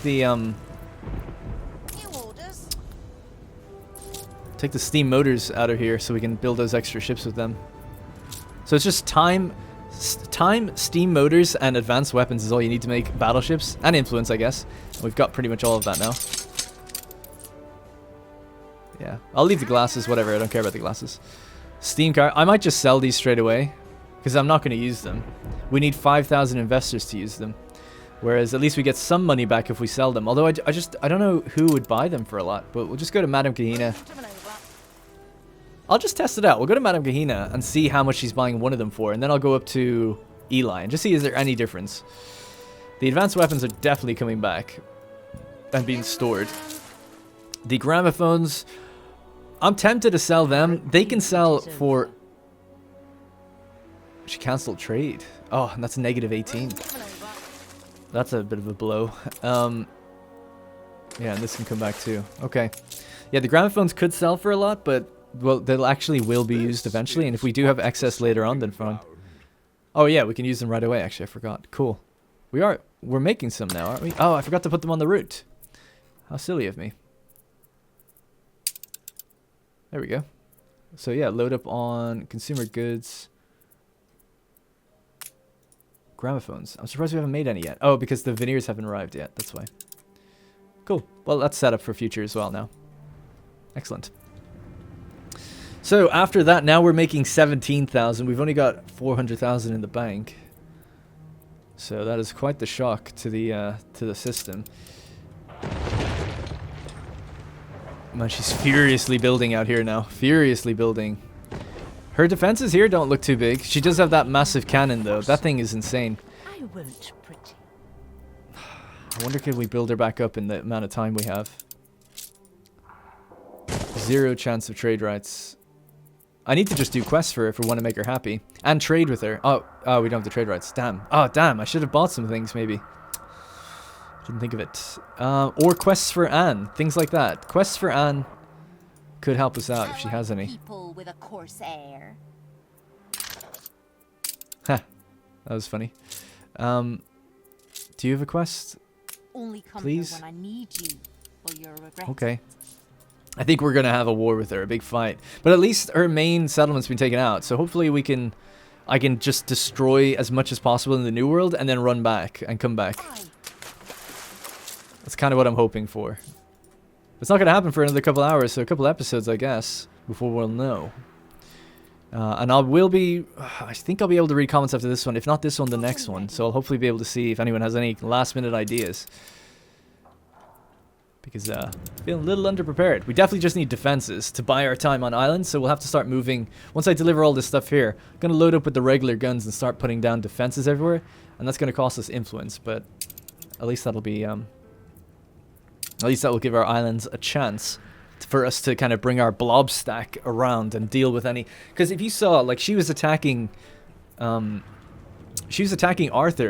the steam motors out of here so we can build those extra ships with them. So it's just time, steam motors, and advanced weapons is all you need to make battleships. And influence, I guess. We've got pretty much all of that now. Yeah, I'll leave the glasses, whatever. I don't care about the glasses. Steam car. I might just sell these straight away because I'm not going to use them. We need 5,000 investors to use them. Whereas at least we get some money back if we sell them. Although I don't know who would buy them for a lot. But we'll just go to Madame Kahina. I'll just test it out. We'll go to Madame Kahina and see how much she's buying one of them for. And then I'll go up to Eli and just see is there any difference. The advanced weapons are definitely coming back and being stored. The gramophones, I'm tempted to sell them. They can sell for... She cancelled trade. Oh, and that's negative 18. That's a bit of a blow. Yeah, and this can come back too. Okay. Yeah, the gramophones could sell for a lot, but... Well, they'll actually will be used eventually, and if we do have excess later on, then fine. Oh yeah, we can use them right away, actually, I forgot. Cool. We're making some now, aren't we? Oh, I forgot to put them on the route. How silly of me. There we go. So yeah, load up on consumer goods. Gramophones. I'm surprised we haven't made any yet. Oh, because the veneers haven't arrived yet, that's why. Cool. Well, that's set up for future as well now. Excellent. So after that, now we're making 17,000. We've only got 400,000 in the bank. So that is quite the shock to the system. Man, she's furiously building out here now. Furiously building. Her defenses here don't look too big. She does have that massive cannon though. That thing is insane. I won't pretend. I wonder could we build her back up in the amount of time we have. 0 chance of trade rights. I need to just do quests for her if we want to make her happy. And trade with her. Oh, we don't have the trade rights. Damn. Oh, damn. I should have bought some things, maybe. Didn't think of it. Or quests for Anne. Things like that. Quests for Anne could help us out if she has any. People with a coarse air. Ha. That was funny. Do you have a quest? Only come Please? here when I need you, or you'll regret Okay. it. I think we're going to have a war with her, a big fight. But at least her main settlement's been taken out. So hopefully I can just destroy as much as possible in the New World and then run back and come back. That's kind of what I'm hoping for. It's not going to happen for another couple hours, so a couple episodes, I guess, before we'll know. And I think I'll be able to read comments after this one. If not this one, the next one. So I'll hopefully be able to see if anyone has any last minute ideas. Because feeling a little underprepared. We definitely just need defenses to buy our time on island, so we'll have to start moving. Once I deliver all this stuff here, I'm going to load up with the regular guns and start putting down defenses everywhere. And that's going to cost us influence, but at least that'll be... at least that will give our islands a chance for us to kind of bring our blob stack around and deal with any... Because if you saw, like, she was attacking Arthur,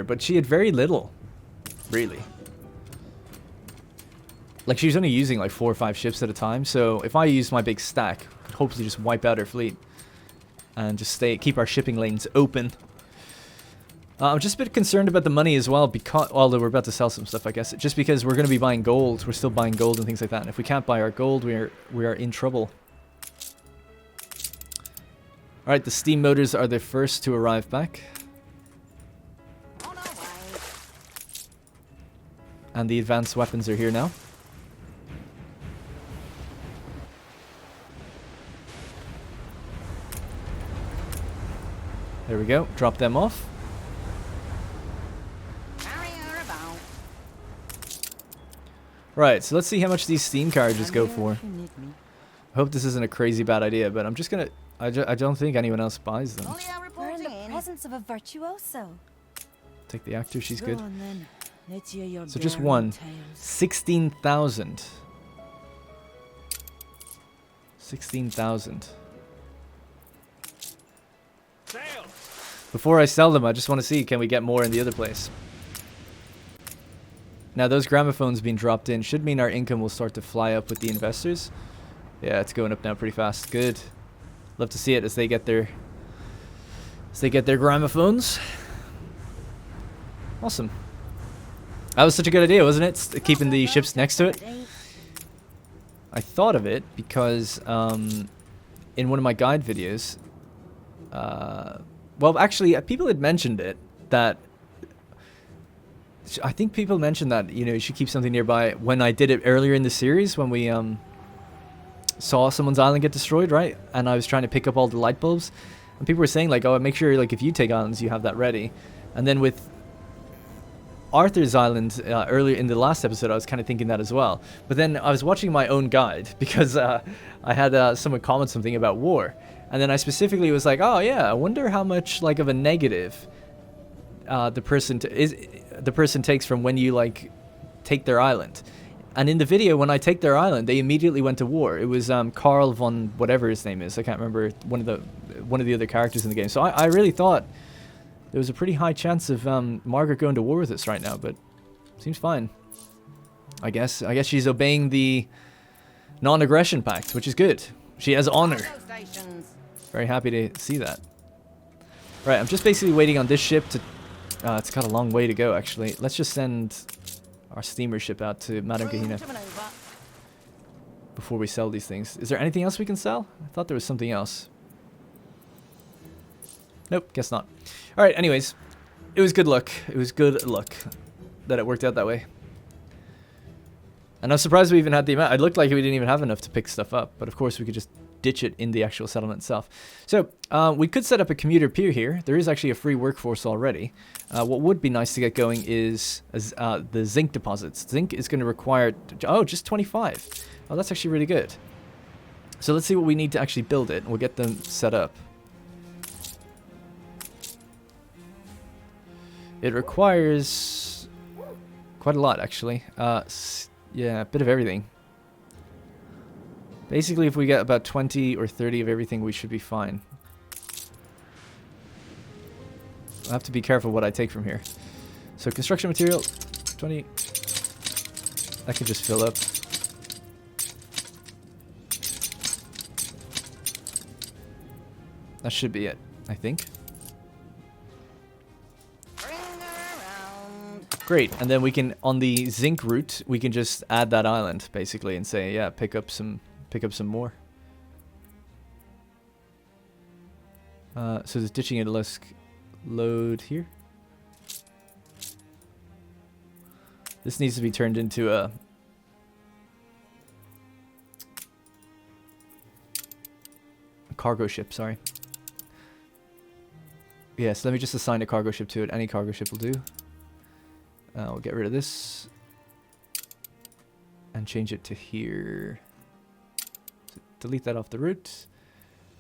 but she had very little, really. Like, she was only using like 4 or 5 ships at a time, so if I use my big stack, I could hopefully just wipe out her fleet. And just keep our shipping lanes open. I'm just a bit concerned about the money as well, because, although we're about to sell some stuff, I guess. Just because we're going to be buying gold. We're still buying gold and things like that. And if we can't buy our gold, we are in trouble. Alright, the steam motors are the first to arrive back. And the advanced weapons are here now. There we go. Drop them off. Right, so let's see how much these steam carriages go for. I hope this isn't a crazy bad idea, but I'm just gonna... I don't think anyone else buys them. We're in the presence of a virtuoso. Take the actor, she's good. Go on, then. Let's hear your So just daring one. tales. 16,000. 16,000. Before I sell them, I just want to see, can we get more in the other place? Now, those gramophones being dropped in should mean our income will start to fly up with the investors. Yeah, it's going up now pretty fast. Good. Love to see it as they get their gramophones. Awesome. That was such a good idea, wasn't it? Keeping the ships next to it. I thought of it because in one of my guide videos, well, actually, people had mentioned it, that I think people mentioned that, you know, you should keep something nearby. When I did it earlier in the series, when we saw someone's island get destroyed, right? And I was trying to pick up all the light bulbs, and people were saying like, oh, make sure like if you take islands, you have that ready. And then with Arthur's Island earlier in the last episode, I was kind of thinking that as well. But then I was watching my own guide because I had someone comment something about war, and then I specifically was like, oh yeah, I wonder how much like of a negative the person takes from when you like take their island. And in the video, when I take their island, they immediately went to war. It was Carl von whatever his name is. I can't remember one of the other characters in the game. So I really thought there was a pretty high chance of Margaret going to war with us right now, but seems fine. I guess she's obeying the non-aggression pact, which is good. She has honor. Very happy to see that. Right, I'm just basically waiting on this ship to... it's got a long way to go, actually. Let's just send our steamer ship out to Madame Kahina before we sell these things. Is there anything else we can sell? I thought there was something else. Nope, guess not. Alright, anyways. It was good luck. It was good luck that it worked out that way. And I was surprised we even had the amount. It looked like we didn't even have enough to pick stuff up. But of course, we could just ditch it in the actual settlement itself. So, we could set up a commuter pier here. There is actually a free workforce already. What would be nice to get going is the zinc deposits. Zinc is going to require... Oh, just 25. Oh, that's actually really good. So let's see what we need to actually build it. And we'll get them set up. It requires quite a lot, actually. Yeah, a bit of everything. Basically, if we get about 20 or 30 of everything, we should be fine. I'll have to be careful what I take from here. So, construction material, 20. That could just fill up. That should be it, I think. Great, and then we can, on the zinc route, we can just add that island, basically, and say, yeah, pick up some more. So there's ditching a Lusk load here. This needs to be turned into a cargo ship, sorry. Yes, let me just assign a cargo ship to it. Any cargo ship will do. We'll get rid of this and change it to here. So delete that off the route.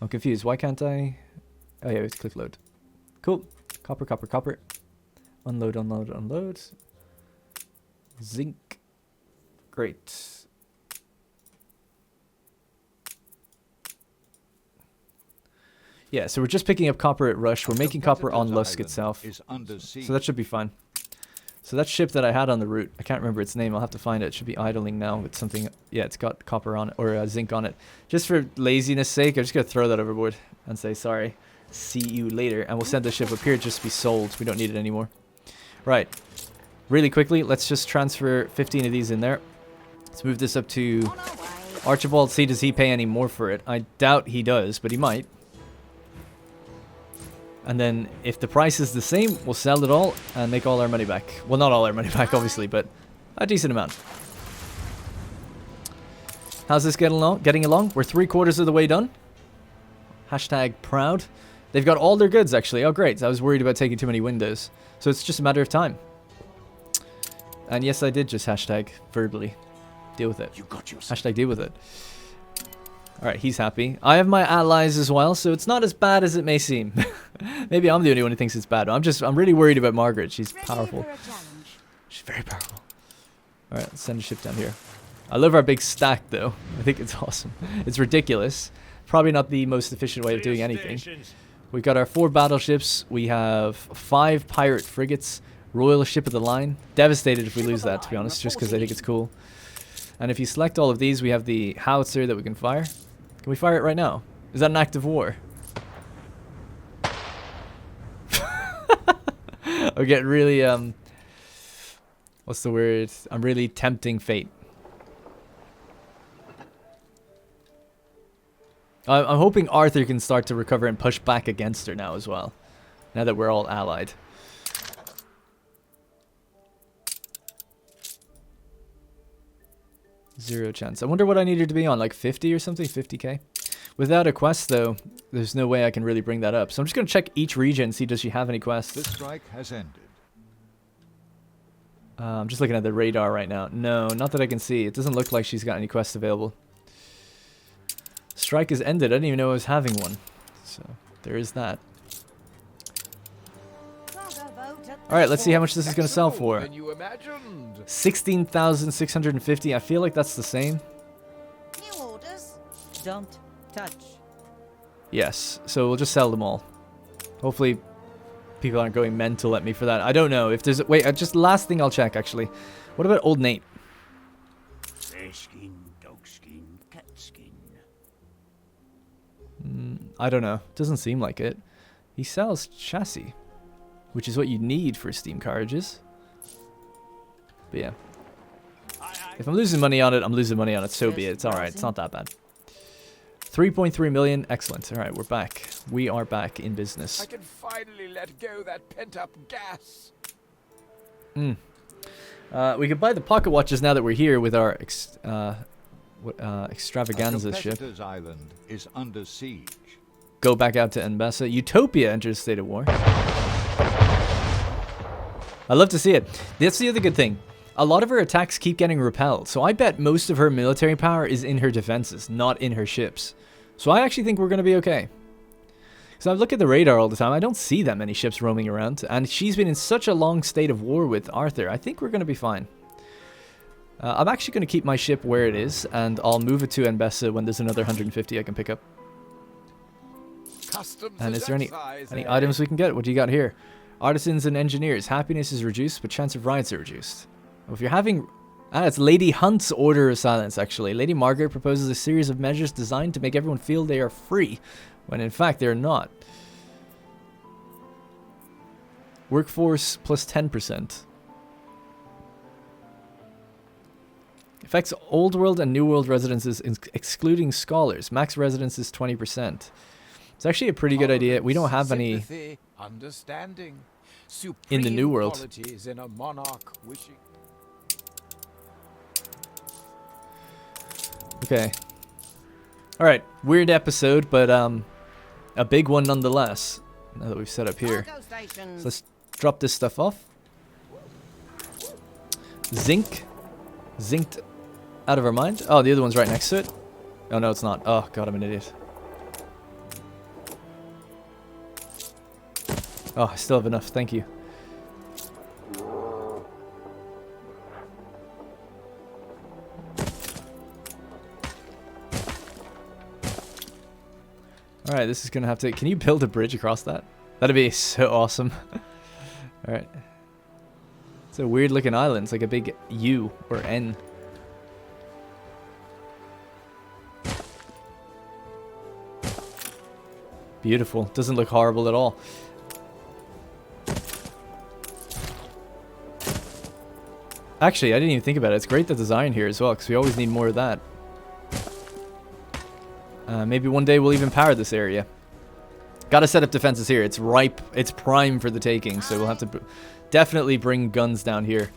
I'm confused. Why can't I? Oh yeah, let's click load. Cool. Copper, copper, copper. Unload, unload, unload. Zinc. Great. Yeah, so we're just picking up copper at Rush. We're making copper on Lusk itself. So that should be fine. So that ship that I had on the route, I can't remember its name. I'll have to find it. It should be idling now with something. Yeah, it's got copper on it, or zinc on it. Just for laziness sake, I'm just going to throw that overboard and say, sorry, see you later. And we'll send the ship up here just to be sold. We don't need it anymore. Right. Really quickly, let's just transfer 15 of these in there. Let's move this up to Archibald. See, does he pay any more for it? I doubt he does, but he might. And then, if the price is the same, we'll sell it all and make all our money back. Well, not all our money back, obviously, but a decent amount. How's this getting along? We're 3/4 of the way done. Hashtag proud. They've got all their goods, actually. Oh, great. I was worried about taking too many windows. So it's just a matter of time. And yes, I did just hashtag verbally. Deal with it. You got yours. Hashtag deal with it. Alright, he's happy. I have my allies as well, so it's not as bad as it may seem. Maybe I'm the only one who thinks it's bad. I'm really worried about Margaret. She's powerful. She's very powerful. Alright, let's send a ship down here. I love our big stack, though. I think it's awesome. It's ridiculous. Probably not the most efficient way of doing anything. We've got our 4 battleships. We have 5 pirate frigates. Royal Ship of the Line. Devastated if we lose that, to be honest, just because I think it's cool. And if you select all of these, we have the howitzer that we can fire. Can we fire it right now? Is that an act of war? I'm getting really, what's the word? I'm really tempting fate. I'm hoping Arthur can start to recover and push back against her now as well. Now that we're all allied. Zero chance. I wonder what I needed to be on, like 50 or something? 50k? Without a quest, though, there's no way I can really bring that up. So I'm just going to check each region and see does she have any quests. The strike has ended. I'm just looking at the radar right now. No, not that I can see. It doesn't look like she's got any quests available. Strike is ended. I didn't even know I was having one. So there is that. Alright, let's see how much this is going to sell for. 16,650. I feel like that's the same. New orders. Don't touch. Yes, so we'll just sell them all. Hopefully people aren't going mental at me for that. I don't know if there's... Wait, just last thing I'll check, actually. What about Old Nate? Bear skin, dog skin, cat skin. I don't know. Doesn't seem like it. He sells chassis, which is what you need for steam carriages. But yeah. If I'm losing money on it, I'm losing money on it. So be it. It's alright. It's not that bad. 3.3 million. Excellent. Alright, we're back. We are back in business. I can finally let go that pent-up gas. We can buy the pocket watches now that we're here with our extravaganza ship. Island is under siege. Go back out to Embessa. Utopia enters state of war. I love to see it. That's the other good thing. A lot of her attacks keep getting repelled, so I bet most of her military power is in her defenses, not in her ships. So I actually think we're going to be okay. So I look at the radar all the time. I don't see that many ships roaming around, and she's been in such a long state of war with Arthur. I think we're going to be fine. I'm actually going to keep my ship where it is, and I'll move it to Embessa when there's another 150 I can pick up. And is there any items we can get? What do you got here? Artisans and engineers. Happiness is reduced, but chance of riots are reduced. Well, if you're having... it's Lady Hunt's Order of Silence, actually. Lady Margaret proposes a series of measures designed to make everyone feel they are free, when in fact they're not. Workforce plus 10%. Affects Old World and New World residences, excluding scholars. Max residence is 20%. It's actually a pretty good idea. We don't have any understanding, in the New World. qualities in a monarch wishing. Okay. Alright, weird episode, but a big one nonetheless. Now that we've set up here. So let's drop this stuff off. Zinc. Zinced out of our mind. Oh, the other one's right next to it. Oh, no, it's not. Oh, God, I'm an idiot. Oh, I still have enough. Thank you. Alright, this is going to have to... Can you build a bridge across that? That'd be so awesome. Alright. It's a weird looking island. It's like a big U or N. Beautiful. Doesn't look horrible at all. Actually, I didn't even think about it. It's great the design here as well, because we always need more of that. Maybe one day we'll even power this area. Gotta set up defenses here. It's ripe. It's prime for the taking, so we'll have to definitely bring guns down here.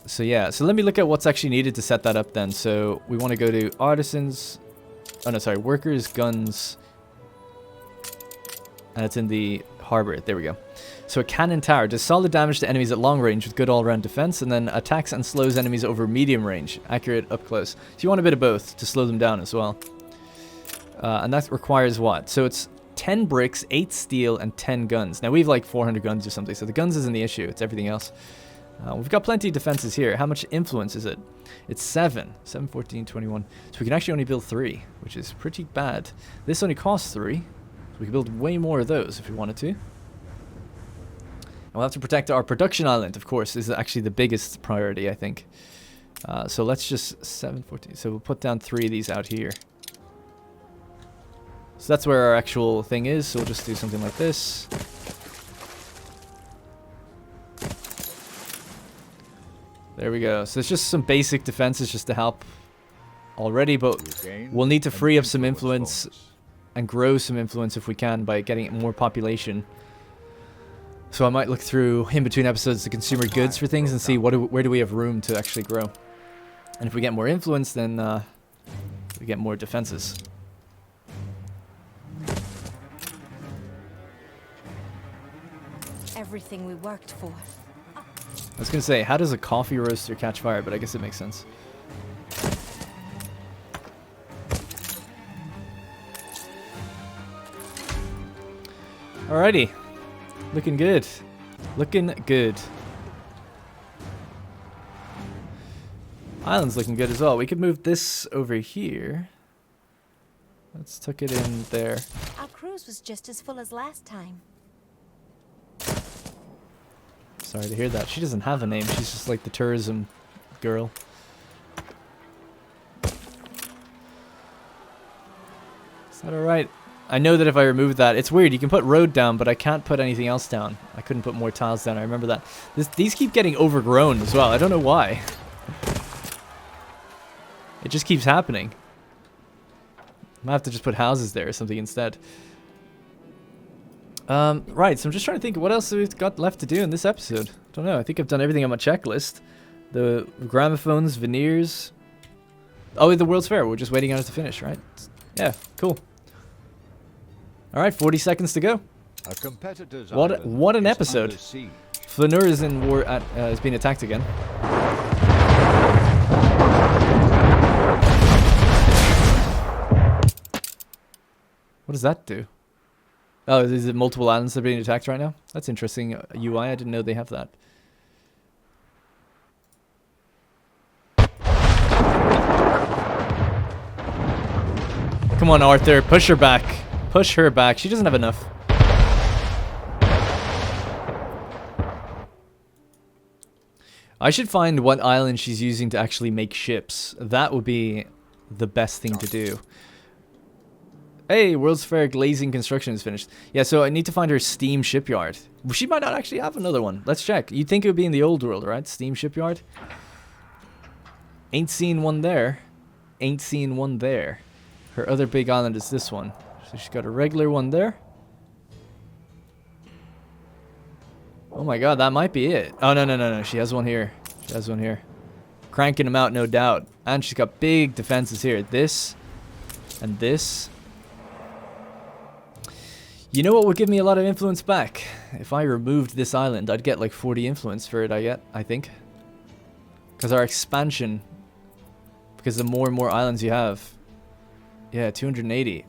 So yeah, so let me look at what's actually needed to set that up then. So we want to go to artisans. Oh no, sorry, workers, guns. And it's in the harbor. There we go. So a cannon tower does solid damage to enemies at long range with good all-round defense, and then attacks and slows enemies over medium range, accurate up close. So you want a bit of both to slow them down as well. And that requires what? So it's 10 bricks, 8 steel, and 10 guns. Now we have like 400 guns or something, so the guns isn't the issue. It's everything else. We've got plenty of defenses here. How much influence is it? It's 7, 14, 21. So we can actually only build 3, which is pretty bad. This only costs 3. So we can build way more of those if we wanted to. And we'll have to protect our production island, of course, is actually the biggest priority, I think. So let's just 714. So we'll put down 3 of these out here. So that's where our actual thing is. So we'll just do something like this. There we go. So it's just some basic defenses just to help already, but we'll need to free up some influence and grow some influence if we can by getting more population. So I might look through in between episodes the consumer goods for things and see where do we have room to actually grow. And if we get more influence, then we get more defenses. Everything we worked for. I was going to say, how does a coffee roaster catch fire? But I guess it makes sense. Alrighty. Looking good. Looking good. Island's looking good as well. We could move this over here. Let's tuck it in there. Our cruise was just as full as last time. Sorry to hear that. She doesn't have a name. She's just like the tourism girl. Is that alright? I know that if I remove that, it's weird. You can put road down, but I can't put anything else down. I couldn't put more tiles down. I remember that. These keep getting overgrown as well. I don't know why. It just keeps happening. I might have to just put houses there or something instead. Right, so I'm just trying to think what else we've got left to do in this episode. Don't know. I think I've done everything on my checklist. The gramophones, veneers. Oh, the World's Fair. We're just waiting on it to finish, right? Yeah, cool. All right, 40 seconds to go. A competitor's What an episode. Flaneur is in war is being attacked again. What does that do? Oh, is it multiple islands that are being attacked right now? That's interesting. UI, I didn't know they have that. Come on, Arthur. Push her back. Push her back. She doesn't have enough. I should find what island she's using to actually make ships. That would be the best thing to do. Hey, World's Fair glazing construction is finished. Yeah, so I need to find her steam shipyard. She might not actually have another one. Let's check. You'd think it would be in the old world, right? Steam shipyard. Ain't seen one there. Ain't seen one there. Her other big island is this one. So she's got a regular one there. Oh my god, that might be it. Oh, no. She has one here. She has one here. Cranking them out, no doubt. And she's got big defenses here. This and this. You know what would give me a lot of influence back? If I removed this island, I'd get like 40 influence for it, I think. Because our expansion, because the more and more islands you have. Yeah, 280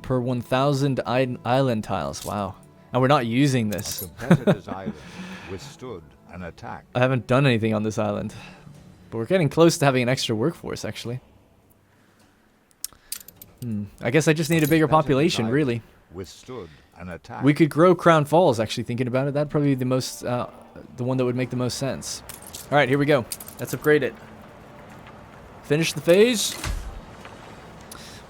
per 1,000 island tiles. Wow. And we're not using this. A competitor's island withstood an attack. I haven't done anything on this island. But we're getting close to having an extra workforce, actually. I guess I just need a bigger population, really. Withstood an attack. We could grow Crown Falls, actually, thinking about it. That'd probably be the most, the one that would make the most sense. All right, here we go. Let's upgrade it. Finish the phase.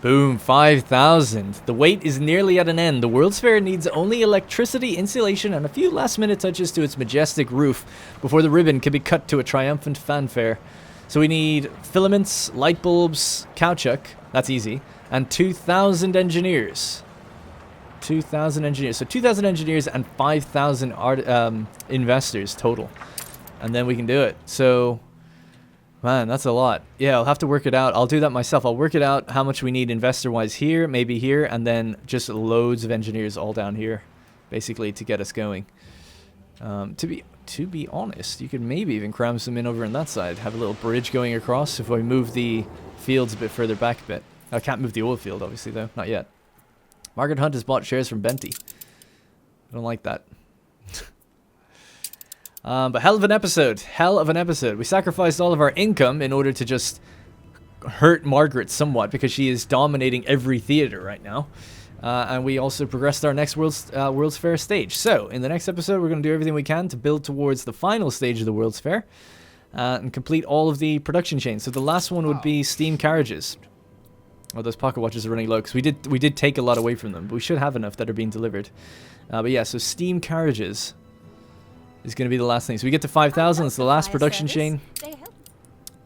Boom, 5,000. The wait is nearly at an end. The World's Fair needs only electricity, insulation, and a few last-minute touches to its majestic roof before the ribbon can be cut to a triumphant fanfare. So we need filaments, light bulbs, caoutchouc, that's easy, and 2,000 engineers. 2,000 engineers. So 2,000 engineers and 5,000 investors total. And then we can do it. So, man, that's a lot. Yeah, I'll have to work it out. I'll do that myself. I'll work it out how much we need investor-wise here, maybe here, and then just loads of engineers all down here, basically, to get us going. To be honest, you could maybe even cram some in over on that side. Have a little bridge going across if I move the fields a bit further back a bit. I can't move the oil field, obviously, though. Not yet. Margaret Hunt has bought shares from Benty. I don't like that. But hell of an episode. Hell of an episode. We sacrificed all of our income in order to just hurt Margaret somewhat because she is dominating every theater right now. And we also progressed our next World's Fair stage. So, in the next episode, we're going to do everything we can to build towards the final stage of the World's Fair. And complete all of the production chains. So the last one would be steam carriages. Oh, those pocket watches are running low, because we did take a lot away from them. But we should have enough that are being delivered. But yeah, so steam carriages is going to be the last thing. So we get to 5,000, it's the last production chain.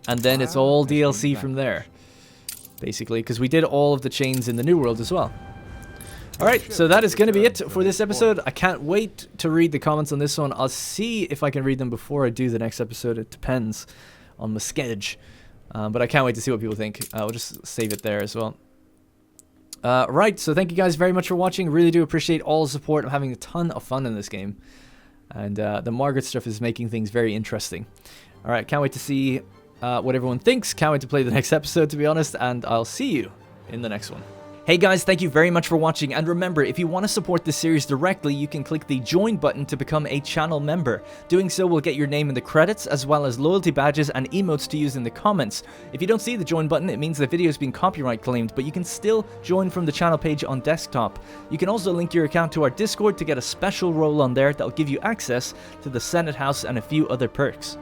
And then it's all DLC from there. Basically, because we did all of the chains in the New World as well. Alright, so that is going to be it for this episode. I can't wait to read the comments on this one. I'll see if I can read them before I do the next episode. It depends on my schedule. But I can't wait to see what people think. We'll just save it there as well. Right, so thank you guys very much for watching. Really do appreciate all the support. I'm having a ton of fun in this game. And the Margaret stuff is making things very interesting. Alright, can't wait to see what everyone thinks. Can't wait to play the next episode, to be honest. And I'll see you in the next one. Hey guys, thank you very much for watching, and remember, if you want to support this series directly, you can click the join button to become a channel member. Doing so will get your name in the credits, as well as loyalty badges and emotes to use in the comments. If you don't see the join button, it means the video is being copyright claimed, but you can still join from the channel page on desktop. You can also link your account to our Discord to get a special role on there that'll give you access to the Senate House and a few other perks.